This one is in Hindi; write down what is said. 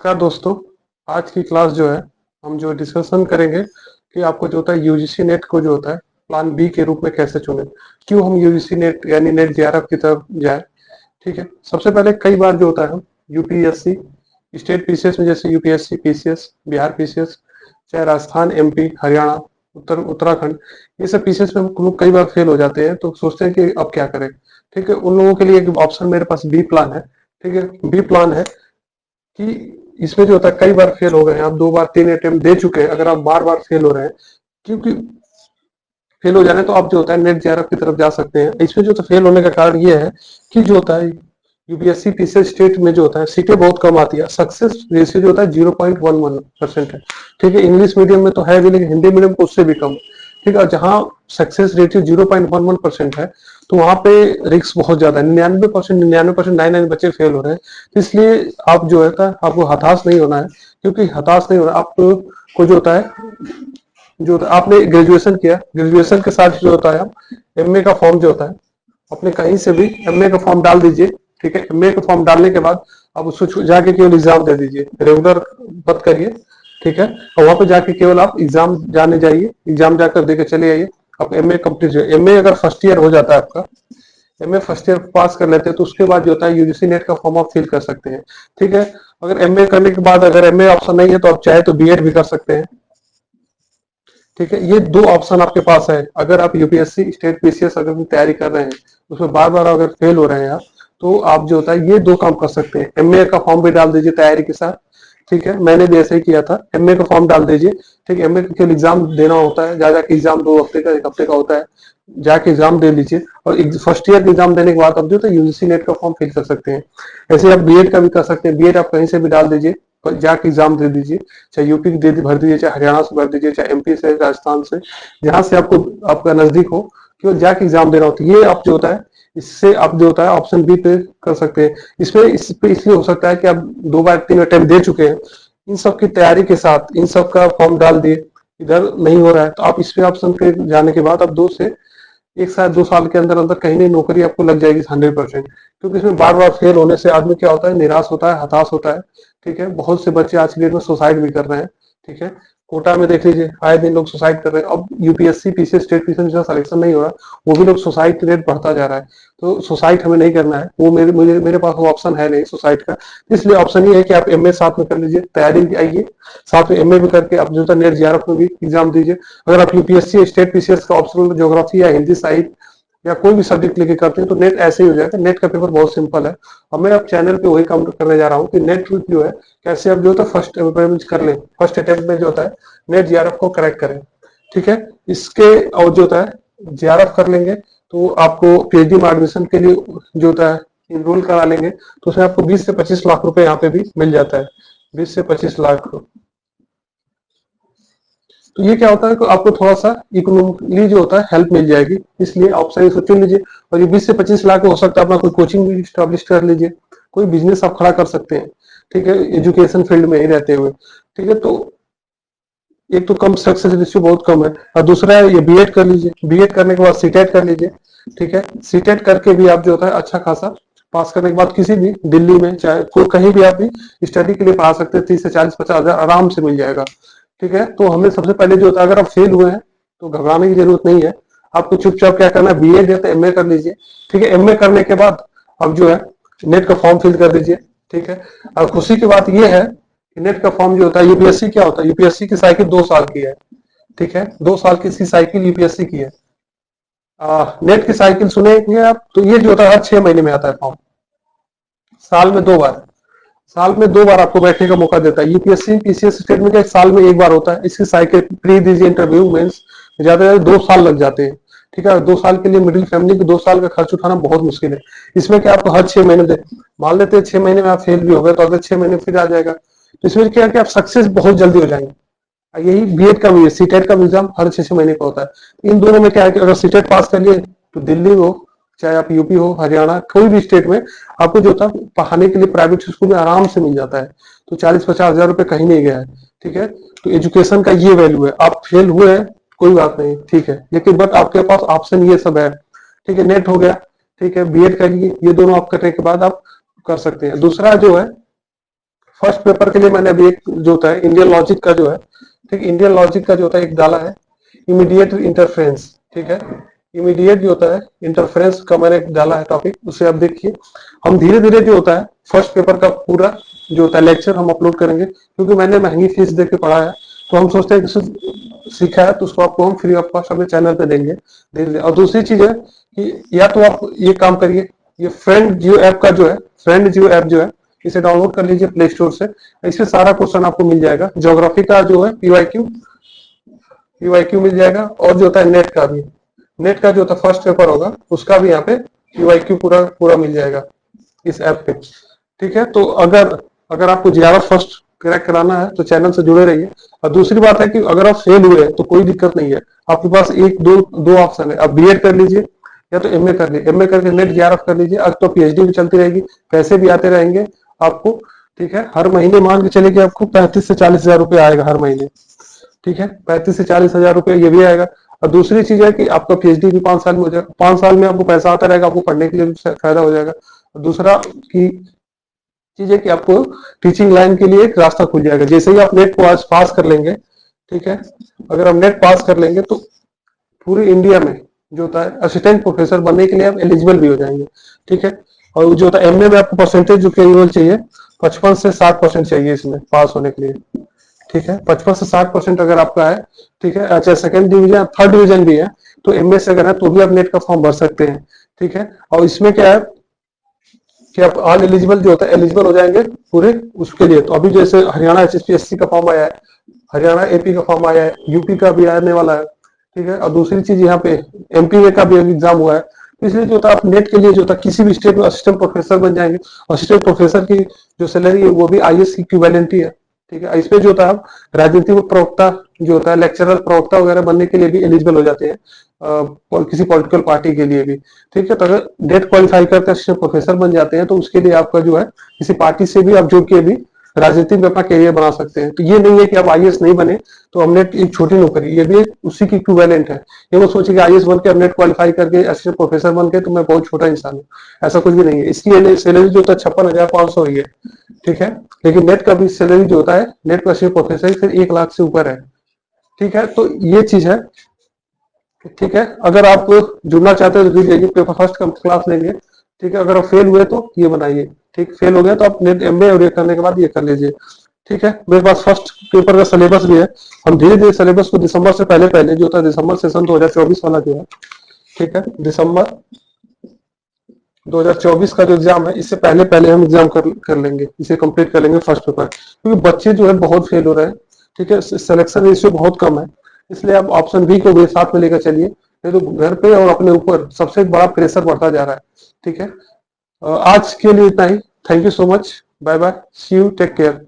नमस्कार दोस्तों। आज की क्लास जो है हम जो डिस्कशन करेंगे कि आपको जो होता है यूजीसी नेट को जो होता है प्लान बी के रूप में कैसे चुने, क्यों हम यूजीसी नेट यानी नेट जेआरएफ की तरफ जाए। ठीक है, सबसे पहले कई बार जो होता है हम यूपीएससी स्टेट पीसीएस में, जैसे यूपीएससी पीसीएस, बिहार पीसीएस, चाहे राजस्थान, एमपी, हरियाणा, उत्तराखंड, ये सब पीसीएस में हम लोग कई बार फेल हो जाते हैं, तो सोचते हैं कि अब क्या करें। ठीक है, उन लोगों के लिए एक ऑप्शन मेरे पास बी प्लान है। ठीक है, बी प्लान है कि इसमें जो होता है कई बार फेल हो गए हैं, आप 2 बार 3 अटेम्प्ट दे चुके हैं, अगर आप बार बार फेल हो रहे हैं, क्योंकि फेल हो जाने तो आप जो होता है नेट जेआरएफ की तरफ जा सकते हैं। इसमें जो फेल होने का कारण ये है कि जो होता है यूपीएससी पीसीएस स्टेट में जो होता है सीटें बहुत कम आती है, सक्सेस रेशियो जो होता है 0.11% है। ठीक है, इंग्लिश मीडियम में तो है भी, लेकिन हिंदी मीडियम को उससे भी कम। ठीक है, जहाँ सक्सेस रेशियो 0.11% है, तो वहां पे रिस्क बहुत ज्यादा है। 99% 99 बच्चे फेल हो रहे हैं। तो इसलिए आप जो है आपको हताश नहीं होना है, क्योंकि हताश नहीं होना आपको जो होता है, आपने ग्रेजुएशन किया, ग्रेजुएशन के साथ जो होता है आप एमए का फॉर्म जो होता है, अपने कहीं से भी एमए का फॉर्म डाल दीजिए। ठीक है, एमए का फॉर्म डालने के बाद आप उसको जाके केवल एग्जाम दे दीजिए, रेगुलर मत करिए। ठीक है, और वहां पे जाके केवल आप एग्जाम जाने जाइए, एग्जाम जाकर देकर चले आइए, आप एमए कंप्लीट। एमए अगर फर्स्ट ईयर हो जाता है आपका, एमए फर्स्ट ईयर पास कर लेते हैं, तो उसके बाद जो होता है यूजीसी नेट का फॉर्म आप फिल कर सकते हैं। ठीक है, अगर एमए करने के बाद अगर एमए ऑप्शन नहीं है, तो आप चाहे तो बीएड भी कर सकते हैं। ठीक है, ये 2 ऑप्शन आपके पास है। अगर आप यूपीएससी स्टेट पीसीएस अगर तैयारी कर रहे हैं, उसमें बार बार अगर फेल हो रहे हैं आप, तो आप जो होता है ये 2 काम कर सकते हैं। एमए का फॉर्म भी डाल दीजिए तैयारी के साथ। ठीक है, मैंने भी ऐसे ही किया था, एमए का फॉर्म डाल दीजिए। ठीक है, एमए का केवल एग्जाम देना होता है, जा जाके एग्जाम 2 हफ्ते का 1 हफ्ते का होता है, जाके एग्जाम दे लीजिए, और फर्स्ट ईयर के एग्जाम देने के बाद आप जो है यूजीसी नेट का फॉर्म फिल कर सकते हैं। ऐसे आप बीएड का भी कर सकते हैं, बीएड आप कहीं से भी डाल दीजिए, जाके एग्जाम दे दीजिए, चाहे यूपी दे भर दीजिए, चाहे हरियाणा से भर दीजिए, चाहे एमपी से, राजस्थान से, जहां से आपको आपका नजदीक हो, केवल जाके एग्जाम देना होता है। ये आप जो होता है इससे आप जो होता है ऑप्शन बी पे कर सकते हैं। इसमें इस पे इसलिए हो सकता है कि आप 2 बार 3 अटेम्प्ट दे चुके हैं, इन सब की तैयारी के साथ इन सब का फॉर्म डाल दिए, इधर नहीं हो रहा है, तो आप इस पे ऑप्शन पे जाने के बाद आप 1 से 2 साल के अंदर अंदर कहीं नहीं नौकरी आपको लग जाएगी 100%। क्योंकि इसमें बार बार फेल होने से आदमी क्या होता है, निराश होता है, हताश होता है। ठीक है, बहुत से बच्चे आज की डेट में सुसाइड भी कर रहे हैं। ठीक है, कोटा में देख लीजिए, आए दिन लोग सुसाइड कर रहे हैं। अब यूपीएससी पीसीएस स्टेट पीसीएस जो सिलेक्शन नहीं हो रहा, वो भी लोग सुसाइड की रेट बढ़ता जा रहा है। तो सुसाइड हमें नहीं करना है, वो मेरे पास वो ऑप्शन है नहीं सुसाइड का। इसलिए ऑप्शन ये है कि आप एमए साथ में कर लीजिए, तैयारी आइए, साथ में एमए भी करके आप जो नेट जेआरएफ में भी एग्जाम दीजिए। अगर आप यूपीएससी स्टेट पीसीएस का ऑप्शनल ज्योग्राफी या हिंदी साहित्य या कोई भी सब्जेक्ट लेके करते हैं, तो नेट ऐसे ही हो जाएगा। नेट का पेपर बहुत सिंपल है, और मैं अब चैनल पे वही काम करने जा रहा हूँ कि नेट जो है कैसे आप जो होता है फर्स्ट अटेम्प्ट कर लें, फर्स्ट अटेम्प्ट में जो होता है नेट जेआरएफ को करेक्ट करें। ठीक है, इसके और जो होता है जेआरएफ कर लेंगे, तो आपको पीएचडी में एडमिशन के लिए जो होता है इनरोल करा लेंगे, तो उसमें आपको 20 से 25 लाख रुपए यहाँ पे भी मिल जाता है, 20 से 25 लाख। तो ये क्या होता है कि आपको थोड़ा सा इकोनॉमिकली जो होता है हेल्प मिल जाएगी, इसलिए आप सही से चुन लीजिए। और ये 20 से 25 लाख हो सकता है अपना कोई कोचिंग भी स्टैब्लिश कर लीजिए, कोई बिजनेस आप खड़ा कर सकते हैं। ठीक है, एजुकेशन फील्ड में ही रहते हुए। ठीक है, तो एक तो कम सक्सेस रेशियो बहुत कम है, और दूसरा है ये बीएड कर लीजिए, बीएड करने के बाद सीटेट कर लीजिए। ठीक है, सीटेट करके भी आप जो होता है अच्छा खासा पास करने के बाद किसी भी दिल्ली में चाहे कोई कहीं भी आप भी स्टडी के लिए पढ़ा सकते हैं, 30 से 40 50 हजार आराम से मिल जाएगा। ठीक है, तो हमें सबसे पहले जो होता है, अगर आप फेल हुए हैं तो घबराने की जरूरत नहीं है, आपको चुपचाप क्या करना है, बीएड या तो एमए कर लीजिए। ठीक है, एमए करने के बाद अब जो है नेट का फॉर्म फिल कर दीजिए। ठीक है, और खुशी की बात यह है कि नेट का फॉर्म जो होता है, यूपीएससी क्या होता है, यूपीएससी की साइकिल 2 साल की है। ठीक है, 2 साल की इसकी साइकिल यूपीएससी की है। नेट की साइकिल सुनेंगे आप, तो ये जो होता है हर 6 महीने में आता है फॉर्म, साल में 2 बार, साल में 2 बार आपको बैठने का मौका देता है। यूपीएससी पीसीएस स्टेट में क्या साल में 1 बार होता है, इसकी साइकिल प्री दीजिए, इंटरव्यू मेंस ज्यादा से ज्यादा 2 साल लग जाते हैं। ठीक है, 2 साल के लिए मिडिल फैमिली को 2 साल का खर्च उठाना बहुत मुश्किल है। इसमें क्या आपको हर 6 महीने दे, मान लेते हैं 6 महीने में आप फेल भी हो गए, तो अगले 6 महीने फिर आ जाएगा। तो इसमें क्या है कि आप सक्सेस बहुत जल्दी हो जाएंगे। यही बीएड का भी है, सीटेट का एग्जाम हर 6 6 महीने का होता है। इन दोनों में क्या है कि अगर सीटेट पास कर लिए, तो दिल्ली हो, चाहे आप यूपी हो, हरियाणा, कोई भी स्टेट में आपको जो होता है पढ़ाने के लिए प्राइवेट स्कूल में आराम से मिल जाता है। तो 40 50 हजार रुपए कहीं नहीं गया है। ठीक है, तो एजुकेशन का ये वैल्यू है। आप फेल हुए हैं कोई बात नहीं, ठीक है, लेकिन बट आपके पास ऑप्शन ये सब है। ठीक है, नेट हो गया, ठीक है, बीएड करिए, ये दोनों आप करने के बाद आप कर सकते हैं। दूसरा जो है फर्स्ट पेपर के लिए मैंने अभी एक जो होता है इंडियन लॉजिक का जो है, ठीक, इंडियन लॉजिक का जो होता है एक डाला है, इमीडिएट इंटरफेरेंस, ठीक है, इमीडिएट जो होता है इंटरफेरेंस का मैंने एक डाला है टॉपिक, उसे आप देखिए। हम धीरे धीरे जो होता है फर्स्ट पेपर का पूरा जो होता है लेक्चर हम अपलोड करेंगे, क्योंकि मैंने महंगी फीस दे के पढ़ा है, तो हम सोचते हैं कि सीखा है तो उसको आपको हम फ्री ऑफ कॉस्ट अपने चैनल पे देंगे धीरे धीरे। और दूसरी चीज है कि या तो आप ये काम करिए, ये फ्रेंड जियो ऐप का जो है, फ्रेंड जियो ऐप जो है, इसे डाउनलोड कर लीजिए प्ले स्टोर से। इसमें सारा क्वेश्चन आपको मिल जाएगा, ज्योग्राफी का जो है पीवाईक्यू मिल जाएगा, और जो होता है नेट का भी, नेट का जो होता है फर्स्ट पेपर होगा उसका भी यहाँ पे पीवाईक्यू पूरा पूरा मिल जाएगा इस ऐप पे, ठीक है। तो अगर अगर आपको जीआरएफ फर्स्ट क्रैक कराना है तो चैनल से जुड़े रहिए। और दूसरी बात है कि अगर आप फेल हुए तो कोई दिक्कत नहीं है, आपके पास एक दो दो ऑप्शन है, आप बीएड कर लीजिए या तो एमए कर लीजिए, एमए करके नेट जीआरएफ कर लीजिए, अब तो पीएचडी भी चलती रहेगी, पैसे भी आते रहेंगे आपको, ठीक है। हर महीने मान के चले कि आपको 35 से 40 हजार रुपये आएगा हर महीने, ठीक है, 35 से 40 हजार रुपये ये भी आएगा। और दूसरी चीज है कि आपका पीएचडी भी 5 साल में हो जाएगा, 5 साल में आपको पैसा आता रहेगा, आपको पढ़ने के लिए भी फायदा हो जाएगा। और दूसरा की चीज है कि आपको टीचिंग लाइन के लिए एक रास्ता खुल जाएगा, जैसे ही आप नेट को आज पास कर लेंगे, ठीक है, अगर हम नेट पास कर लेंगे तो पूरे इंडिया में जो होता है असिस्टेंट प्रोफेसर बनने के लिए आप एलिजिबल भी हो जाएंगे, ठीक है। और जो होता है एमए में आपको परसेंटेज जो केवल चाहिए 55 से 60% चाहिए इसमें पास होने के लिए, ठीक है, 55 से 60% अगर आपका है, ठीक है, अच्छा सेकंड डिवीजन थर्ड डिवीजन भी है तो एमए से अगर है तो भी आप नेट का फॉर्म भर सकते हैं, ठीक है। और इसमें क्या है कि आप ऑल एलिजिबल जो होता है एलिजिबल हो जाएंगे पूरे उसके लिए। तो अभी जैसे हरियाणा एचएसपीएससी का फॉर्म आया है, हरियाणा एपी का फॉर्म आया है, यूपी का भी आने वाला है, ठीक है। और दूसरी चीज यहाँ पे एमपी में का भी एग्जाम हुआ है, तो इसलिए जो होता है आप नेट के लिए जो होता है किसी भी स्टेट में असिस्टेंट प्रोफेसर बन जाएंगे। असिस्टेंट प्रोफेसर की जो सैलरी है वो भी आईएएस की इक्विवेलेंट ही है, ठीक है। इसमें जो होता है आप राजनीति में प्रवक्ता जो होता है लेक्चरर प्रवक्ता वगैरह बनने के लिए भी एलिजिबल हो जाते हैं, और किसी पॉलिटिकल पार्टी के लिए भी, ठीक है। तो अगर नेट क्वालिफाई करके असिस्टेंट प्रोफेसर बन जाते हैं तो उसके लिए आपका जो है किसी पार्टी से भी आप जुड़ के भी राजनीति में अपना करियर बना सकते हैं। तो ये नहीं है कि आप आईएएस नहीं बने तो हमने एक छोटी नौकरी, ये भी उसी की इक्विवेलेंट है। ये वो सोचे कि आईएएस बन के नेट क्वालिफाई करके असिस्टेंट प्रोफेसर बन के तो मैं बहुत छोटा इंसान हूँ, ऐसा कुछ भी नहीं है। इसकी सैलरी जो होता है 56,500 ही है, ठीक है। लेकिन नेट का भी सैलरी जो होता है नेट का असिस्टेंट प्रोफेसर फिर 1 लाख से ऊपर है, ठीक है। तो ये चीज है, ठीक है। अगर आप जुड़ना चाहते हो तो जुड़ जाइए, पेपर फर्स्ट क्लास लेंगे, ठीक है। अगर आप फेल हुए तो ये बनाइए, ठीक, फेल हो गया तो आप नेट एमए और ये करने के बाद ये कर लीजिए, ठीक है। मेरे पास फर्स्ट पेपर का सिलेबस भी है, हम धीरे धीरे सिलेबस को दिसंबर से पहले पहले जो था दिसंबर सेशन 2024 वाला जो है, ठीक है, दिसंबर 2024 का जो एग्जाम है इससे पहले पहले हम एग्जाम कर लेंगे, इसे कंप्लीट कर लेंगे फर्स्ट पेपर, क्योंकि बच्चे जो है बहुत फेल हो रहे हैं, ठीक है, सिलेक्शन रेशियो बहुत कम है। इसलिए आप ऑप्शन बी को भी साथ में लेकर चलिए, नहीं तो घर पे और अपने ऊपर सबसे बड़ा प्रेशर बढ़ता जा रहा है, ठीक है। आज के लिए इतना ही, thank you so much, bye bye, see you, take care.